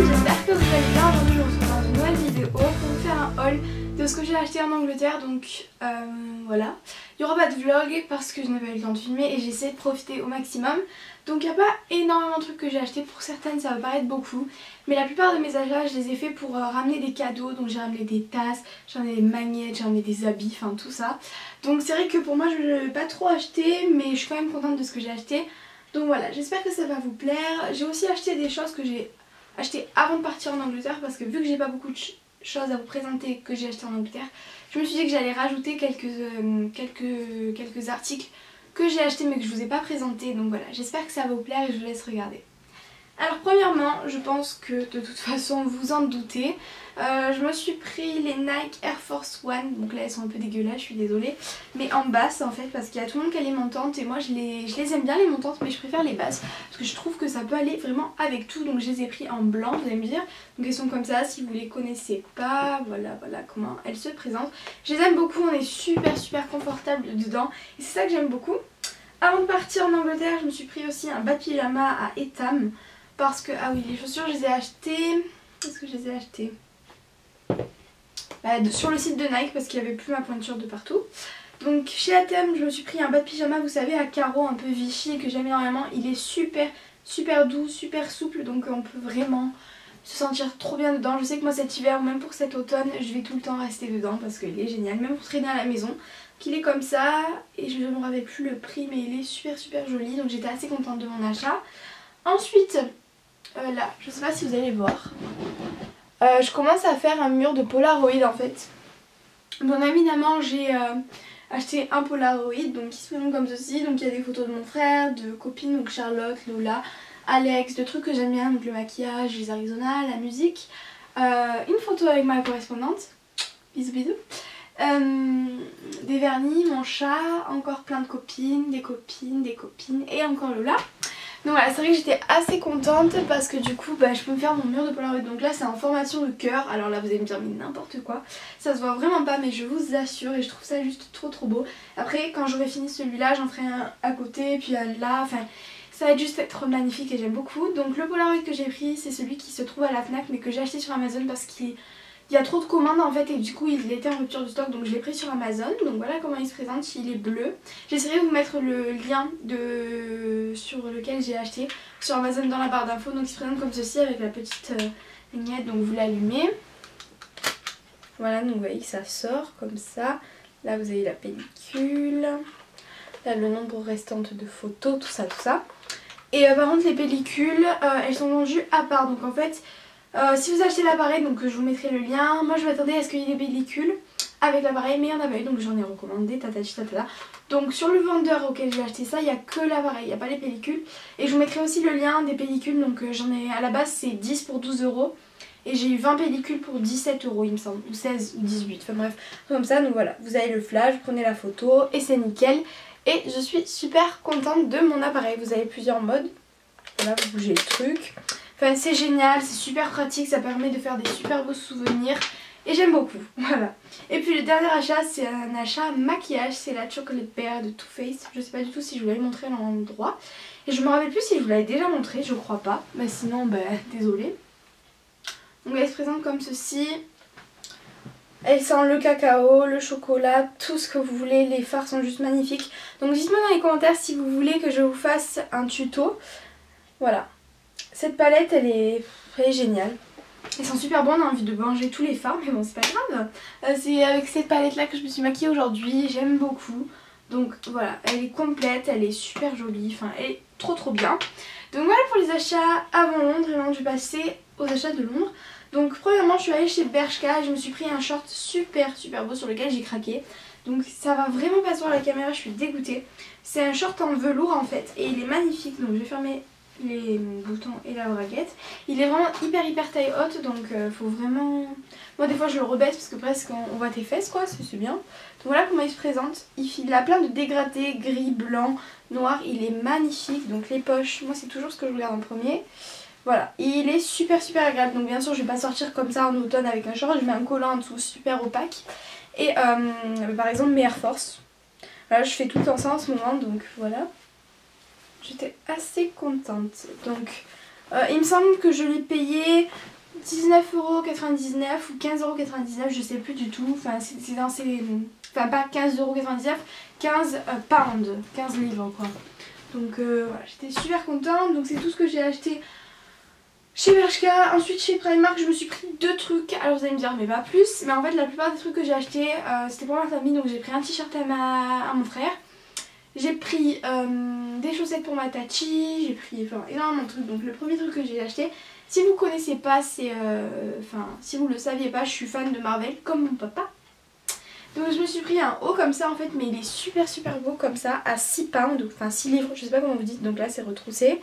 j'espère que vous allez bien. Aujourd'hui je vous retrouve dans une nouvelle vidéo pour vous faire un haul de ce que j'ai acheté en Angleterre. Donc voilà, il n'y aura pas de vlog parce que je n'ai pas eu le temps de filmer et j'essaie de profiter au maximum. Donc il n'y a pas énormément de trucs que j'ai acheté. Pour certaines ça va paraître beaucoup, mais la plupart de mes achats je les ai fait pour ramener des cadeaux. Donc j'ai ramené des tasses, j'ai ramené des magnettes, j'ai ramené des habits, enfin tout ça. Donc c'est vrai que pour moi je ne l'ai pas trop acheté, mais je suis quand même contente de ce que j'ai acheté. Donc voilà, j'espère que ça va vous plaire. J'ai aussi acheté des choses que j'ai achetées avant de partir en Angleterre, parce que vu que j'ai pas beaucoup de choses à vous présenter que j'ai acheté en Angleterre, je me suis dit que j'allais rajouter quelques articles que j'ai achetés mais que je vous ai pas présentés. Donc voilà, j'espère que ça va vous plaire et je vous laisse regarder. Alors premièrement, je pense que de toute façon vous en doutez, je me suis pris les Nike Air Force One. Donc là elles sont un peu dégueulasses, je suis désolée, mais en basse en fait, parce qu'il y a tout le monde qui a les montantes et moi je les aime bien les montantes, mais je préfère les basses parce que je trouve que ça peut aller vraiment avec tout. Donc je les ai pris en blanc, vous allez me dire. Donc elles sont comme ça, si vous les connaissez pas, voilà comment elles se présentent. Je les aime beaucoup, on est super confortable dedans et c'est ça que j'aime beaucoup. Avant de partir en Angleterre, je me suis pris aussi un bas de pyjama à Etam. Parce que, ah oui, les chaussures je les ai achetées. Est-ce que je les ai achetées sur le site de Nike, parce qu'il n'y avait plus ma pointure de partout. Donc chez Etam, je me suis pris un bas de pyjama, vous savez, à carreaux un peu Vichy, que j'aime énormément. Il est super doux, super souple, donc on peut vraiment se sentir trop bien dedans. Je sais que moi cet hiver, ou même pour cet automne, je vais tout le temps rester dedans parce qu'il est génial, même pour traîner à la maison. Qu'il est comme ça, et je ne me rappelle plus le prix, mais il est super joli, donc j'étais assez contente de mon achat. Ensuite, là, je sais pas si vous allez voir, je commence à faire un mur de Polaroid en fait. Bien évidemment j'ai acheté un Polaroid donc qui se présente comme ceci. Donc il y a des photos de mon frère, de copines, donc Charlotte, Lola, Alex, de trucs que j'aime bien, donc le maquillage, les Arizona, la musique, une photo avec ma correspondante, bisous, des vernis, mon chat, encore plein de copines, des copines et encore Lola. Donc voilà, c'est vrai que j'étais assez contente parce que du coup je peux me faire mon mur de Polaroid. Donc là c'est en formation de cœur. Alors là vous allez me dire mais n'importe quoi, ça se voit vraiment pas, mais je vous assure, et je trouve ça juste trop beau. Après quand j'aurai fini celui-là j'en ferai un à côté, puis là, enfin ça va juste être magnifique et j'aime beaucoup. Donc le Polaroid que j'ai pris c'est celui qui se trouve à la Fnac, mais que j'ai acheté sur Amazon parce qu'il y a trop de commandes en fait, et du coup il était en rupture de stock, donc je l'ai pris sur Amazon. Donc voilà comment il se présente, il est bleu. J'essaierai de vous mettre le lien sur lequel j'ai acheté sur Amazon dans la barre d'infos. Donc il se présente comme ceci avec la petite lignette, donc vous l'allumez. Voilà, donc vous voyez que ça sort comme ça. Là vous avez la pellicule, là le nombre restant de photos, tout ça. Et par contre les pellicules elles sont vendues à part, donc en fait si vous achetez l'appareil, donc je vous mettrai le lien. Moi je m'attendais à ce qu'il y ait des pellicules avec l'appareil, mais il n'y en a pas eu, donc j'en ai recommandé, tatata. Donc sur le vendeur auquel j'ai acheté ça, il n'y a que l'appareil, il n'y a pas les pellicules. Et je vous mettrai aussi le lien des pellicules, donc j'en ai à la base c'est 10 pour 12 €. Et j'ai eu 20 pellicules pour 17 € il me semble, ou 16 ou 18, enfin bref, comme ça. Donc voilà, vous avez le flash, vous prenez la photo et c'est nickel. Et je suis super contente de mon appareil, vous avez plusieurs modes. Voilà, vous bougez le truc. Enfin c'est génial, c'est super pratique, ça permet de faire des super beaux souvenirs et j'aime beaucoup, voilà. Et puis le dernier achat, c'est un achat maquillage, c'est la Chocolate Bear de Too Faced. Je sais pas du tout si je vous l'avais montré à l'endroit et je me rappelle plus si je vous l'avais déjà montré, je crois pas, mais sinon désolée. Donc elle se présente comme ceci. Elle sent le cacao, le chocolat, tout ce que vous voulez, les fards sont juste magnifiques. Donc dites-moi dans les commentaires si vous voulez que je vous fasse un tuto. Voilà. Cette palette elle est géniale. Elles sont super bonnes, on a envie de manger tous les fards, mais bon c'est pas grave. C'est avec cette palette là que je me suis maquillée aujourd'hui, j'aime beaucoup. Donc voilà, elle est complète, elle est super jolie, enfin elle est trop bien. Donc voilà pour les achats avant Londres, et maintenant je vais passer aux achats de Londres. Donc premièrement je suis allée chez Bershka, je me suis pris un short super beau sur lequel j'ai craqué. Donc ça va vraiment pas sur la caméra, je suis dégoûtée. C'est un short en velours en fait et il est magnifique, donc je vais fermer les boutons et la braguette. Il est vraiment hyper taille haute, donc faut vraiment... Moi des fois je le rebaisse parce que presque on voit tes fesses quoi, c'est bien. Donc voilà comment il se présente. Il a plein de dégradés gris, blanc, noir, il est magnifique. Donc les poches, moi c'est toujours ce que je regarde en premier. Voilà, il est super agréable. Donc bien sûr je vais pas sortir comme ça en automne avec un short, je mets un collant en dessous super opaque. Et par exemple mes Air Force, voilà, je fais tout le temps ça en ce moment, donc voilà. J'étais assez contente. Donc Il me semble que je l'ai payé 19,99€ ou 15,99€, je sais plus du tout. Enfin, c'est dans ces... Enfin, pas 15,99€, 15 pounds, 15 livres quoi. Donc voilà, j'étais super contente. Donc c'est tout ce que j'ai acheté chez Bershka. Ensuite chez Primark je me suis pris 2 trucs. Alors vous allez me dire mais pas plus. Mais en fait la plupart des trucs que j'ai acheté c'était pour ma famille. Donc j'ai pris un t-shirt à mon frère. J'ai pris des chaussettes pour ma Tachi. J'ai pris énormément de trucs. Donc le premier truc que j'ai acheté, si vous connaissez pas, c'est... Enfin si vous le saviez pas, je suis fan de Marvel comme mon papa. Donc je me suis pris un haut comme ça en fait, mais il est super super beau comme ça, à 6 pounds, enfin 6 livres, je sais pas comment vous dites, donc là c'est retroussé.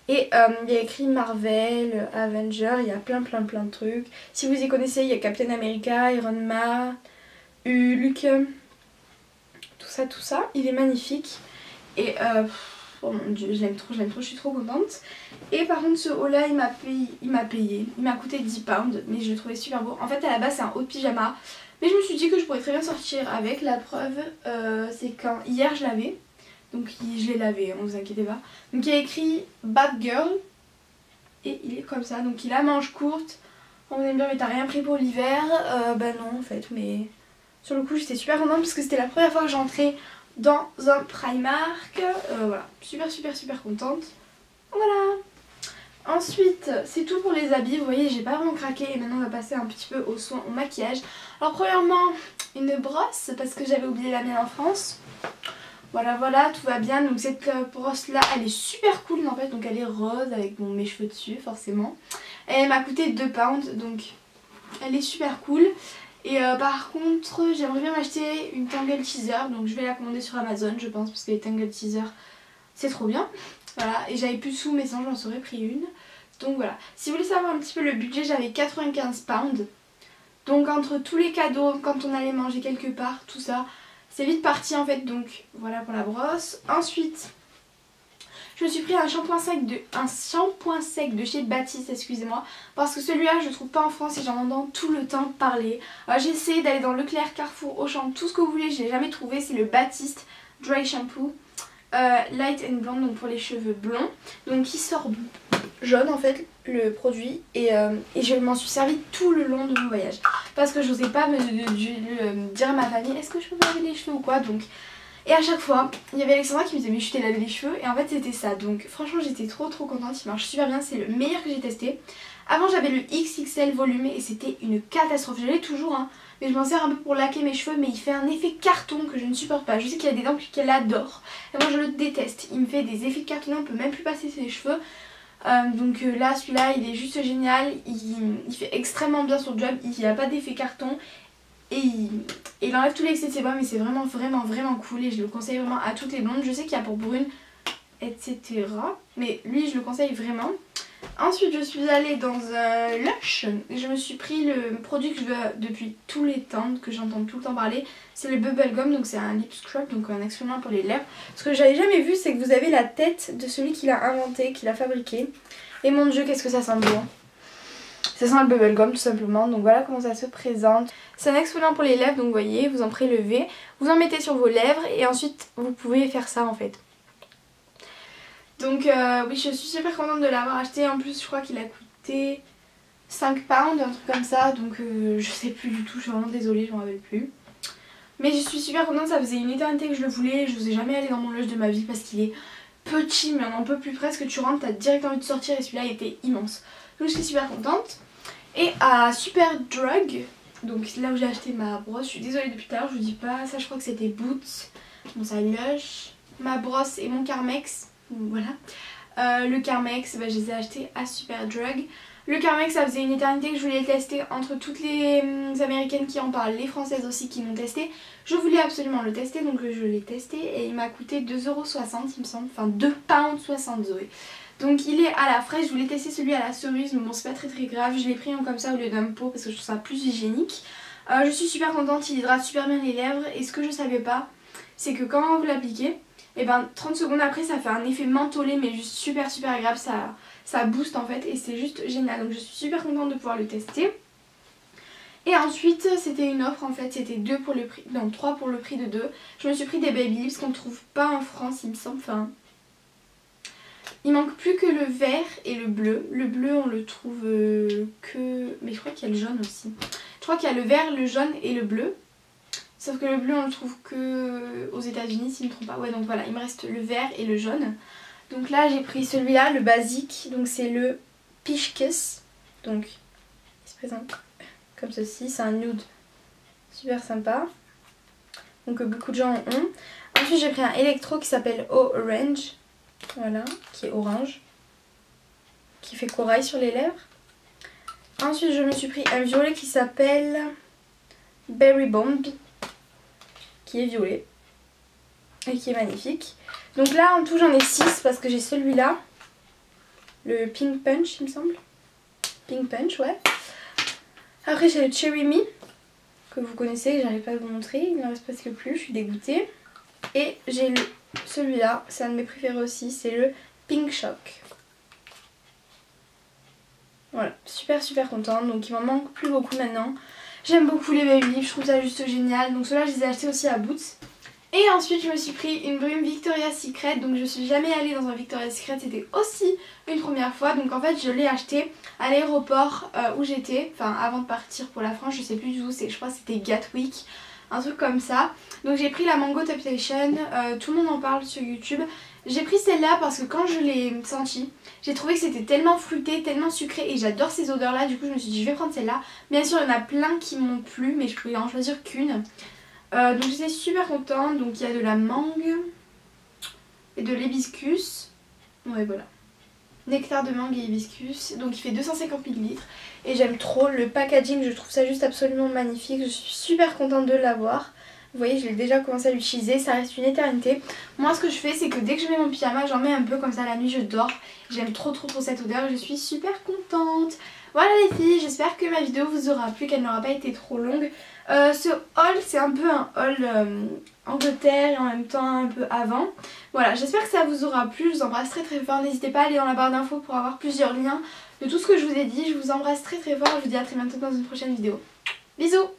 Et il y a écrit Marvel, Avenger, il y a plein de trucs. Si vous y connaissez, il y a Captain America, Iron Man, Hulk, tout ça, il est magnifique. Et oh mon dieu, je l'aime trop, je suis trop contente. Et par contre ce haut là il m'a coûté 10 pounds, mais je le trouvais super beau. En fait à la base c'est un haut de pyjama. Mais je me suis dit que je pourrais très bien sortir avec. La preuve, c'est quand hier je l'avais. Donc je l'ai lavé, ne vous inquiétez pas. Donc il y a écrit Bad Girl. Et il est comme ça. Donc il a manches courtes. On vous aime bien mais t'as rien pris pour l'hiver. Bah non en fait. Mais sur le coup j'étais super contente parce que c'était la première fois que j'entrais dans un Primark. Voilà, super contente. Voilà. Ensuite, c'est tout pour les habits, vous voyez j'ai pas vraiment craqué et maintenant on va passer un petit peu aux soins, au maquillage. Alors premièrement, une brosse parce que j'avais oublié la mienne en France. Voilà, tout va bien. Donc cette brosse là, elle est super cool en fait, donc elle est rose avec mes cheveux dessus forcément. Et elle m'a coûté 2 pounds, donc elle est super cool. Et par contre, j'aimerais bien m'acheter une Tangle Teaser, donc je vais la commander sur Amazon je pense parce que les Tangle Teaser c'est trop bien. Voilà, et j'avais plus de sous mais sinon j'en serais pris une. Donc voilà, si vous voulez savoir un petit peu le budget, j'avais 95 pounds. Donc entre tous les cadeaux, quand on allait manger quelque part, tout ça, c'est vite parti en fait. Donc voilà pour la brosse. Ensuite, je me suis pris un shampoing sec de chez Baptiste, excusez-moi. Parce que celui-là je le trouve pas en France et j'en entends tout le temps parler. J'ai essayé d'aller dans Leclerc, Carrefour, Auchan, tout ce que vous voulez, je l'ai jamais trouvé. C'est le Baptiste Dry Shampoo. Light and Blonde, donc pour les cheveux blonds, donc il sort jaune en fait le produit et je m'en suis servi tout le long de mon voyage parce que je n'osais pas dire à ma famille est-ce que je peux me laver les cheveux ou quoi, donc et à chaque fois il y avait Alexandra qui me disait mais je t'ai lavé les cheveux et en fait c'était ça, donc franchement j'étais trop contente, il marche super bien, c'est le meilleur que j'ai testé. Avant j'avais le XXL volume et c'était une catastrophe, je l'ai toujours hein. Mais je m'en sers un peu pour laquer mes cheveux, mais il fait un effet carton que je ne supporte pas. Je sais qu'il y a des dents qu'elle adore et moi je le déteste. Il me fait des effets cartonnés, on peut même plus passer ses cheveux. Donc là celui-là il est juste génial, il fait extrêmement bien son job, il n'y a pas d'effet carton. Et il enlève tous les excès de sébum et c'est vraiment cool et je le conseille vraiment à toutes les blondes. Je sais qu'il y a pour brunes etc. Mais lui je le conseille vraiment. Ensuite je suis allée dans un Lush et je me suis pris le produit que je veux depuis tous les temps, que j'entends tout le temps parler. C'est le Bubblegum, donc c'est un lip scrub, donc un exfoliant pour les lèvres. Ce que j'avais jamais vu c'est que vous avez la tête de celui qui l'a inventé, qui l'a fabriqué. Et mon dieu qu'est-ce que ça sent bon. Ça sent le Bubblegum tout simplement, donc voilà comment ça se présente. C'est un exfoliant pour les lèvres, donc vous voyez, vous en prélevez, vous en mettez sur vos lèvres et ensuite vous pouvez faire ça en fait. Donc oui je suis super contente de l'avoir acheté, en plus je crois qu'il a coûté 5 pounds, un truc comme ça, donc je sais plus du tout, je suis vraiment désolée, je m'en rappelle plus. Mais je suis super contente, ça faisait une éternité que je le voulais, je n'osais jamais aller dans mon Lush de ma vie parce qu'il est petit mais on n'en peut plus presque, tu rentres, t'as direct envie de sortir et celui-là était immense. Donc je suis super contente. Et à Superdrug, donc c'est là où j'ai acheté ma brosse, je suis désolée depuis tout à l'heure, je vous dis pas, ça je crois que c'était Boots, bon ça Lush, ma brosse et mon Carmex. Voilà, le Carmex, je les ai achetés à Superdrug. Le Carmex, ça faisait une éternité que je voulais le tester entre toutes les américaines qui en parlent, les françaises aussi qui l'ont testé. Je voulais absolument le tester, donc je l'ai testé et il m'a coûté 2,60€ il me semble, enfin 2,60 £. Donc il est à la fraîche, je voulais tester celui à la cerise, mais bon c'est pas très grave, je l'ai pris comme ça au lieu d'un pot parce que je trouve ça plus hygiénique. Je suis super contente, il hydrate super bien les lèvres et ce que je savais pas, c'est que quand vous l'appliquez, et ben 30 secondes après ça fait un effet mentholé mais juste super agréable, ça booste en fait et c'est juste génial, donc je suis super contente de pouvoir le tester. Et ensuite c'était une offre en fait, c'était 3 pour le prix de 2. Je me suis pris des baby lips qu'on ne trouve pas en France il me semble, enfin Il manque plus que le vert et le bleu. Le bleu on le trouve que... Mais je crois qu'il y a le jaune aussi. Je crois qu'il y a le vert, le jaune et le bleu. Sauf que le bleu on le trouve que aux États-Unis si je ne me trompe pas. Ouais donc voilà, il me reste le vert et le jaune. Donc là j'ai pris celui-là, le basique. Donc c'est le Peach Kiss. Donc il se présente comme ceci. C'est un nude super sympa. Donc beaucoup de gens en ont. Ensuite j'ai pris un électro qui s'appelle Orange. Voilà, qui est orange. Qui fait corail sur les lèvres. Ensuite je me suis pris un violet qui s'appelle Berry Bomb. Qui est violet. Et qui est magnifique. Donc là en tout j'en ai 6 parce que j'ai celui-là. Le Pink Punch il me semble. Pink Punch ouais. Après j'ai le Cherry Me. Que vous connaissez, j'arrive pas à vous montrer. Il n'en reste presque plus, je suis dégoûtée. Et j'ai celui-là, c'est un de mes préférés aussi. C'est le Pink Shock. Voilà, super contente. Donc il m'en manque plus beaucoup maintenant. J'aime beaucoup les baby lips, je trouve ça juste génial. Donc ceux-là je les ai achetés aussi à Boots. Et ensuite je me suis pris une brume Victoria's Secret. Donc je suis jamais allée dans un Victoria's Secret, c'était aussi une première fois. Donc en fait je l'ai acheté à l'aéroport où j'étais. Enfin avant de partir pour la France, je sais plus du tout, je crois que c'était Gatwick. Un truc comme ça. Donc j'ai pris la Mango Temptation, tout le monde en parle sur YouTube. J'ai pris celle-là parce que quand je l'ai sentie, j'ai trouvé que c'était tellement fruité, tellement sucré et j'adore ces odeurs là. Du coup je me suis dit je vais prendre celle-là. Bien sûr il y en a plein qui m'ont plu mais je pouvais en choisir qu'une. Donc j'étais super contente. Donc il y a de la mangue et de l'hibiscus. Ouais voilà. Nectar de mangue et hibiscus. Donc il fait 250 ml. Et j'aime trop le packaging, je trouve ça juste absolument magnifique. Je suis super contente de l'avoir. Vous voyez, je l'ai déjà commencé à l'utiliser, ça reste une éternité. Moi ce que je fais c'est que dès que je mets mon pyjama, j'en mets un peu comme ça la nuit je dors. J'aime trop cette odeur et je suis super contente. Voilà les filles, j'espère que ma vidéo vous aura plu, qu'elle n'aura pas été trop longue. Ce haul c'est un peu un haul Angleterre et en même temps un peu avant. Voilà, j'espère que ça vous aura plu, je vous embrasse très fort. N'hésitez pas à aller dans la barre d'infos pour avoir plusieurs liens de tout ce que je vous ai dit. Je vous embrasse très fort, je vous dis à très bientôt dans une prochaine vidéo. Bisous!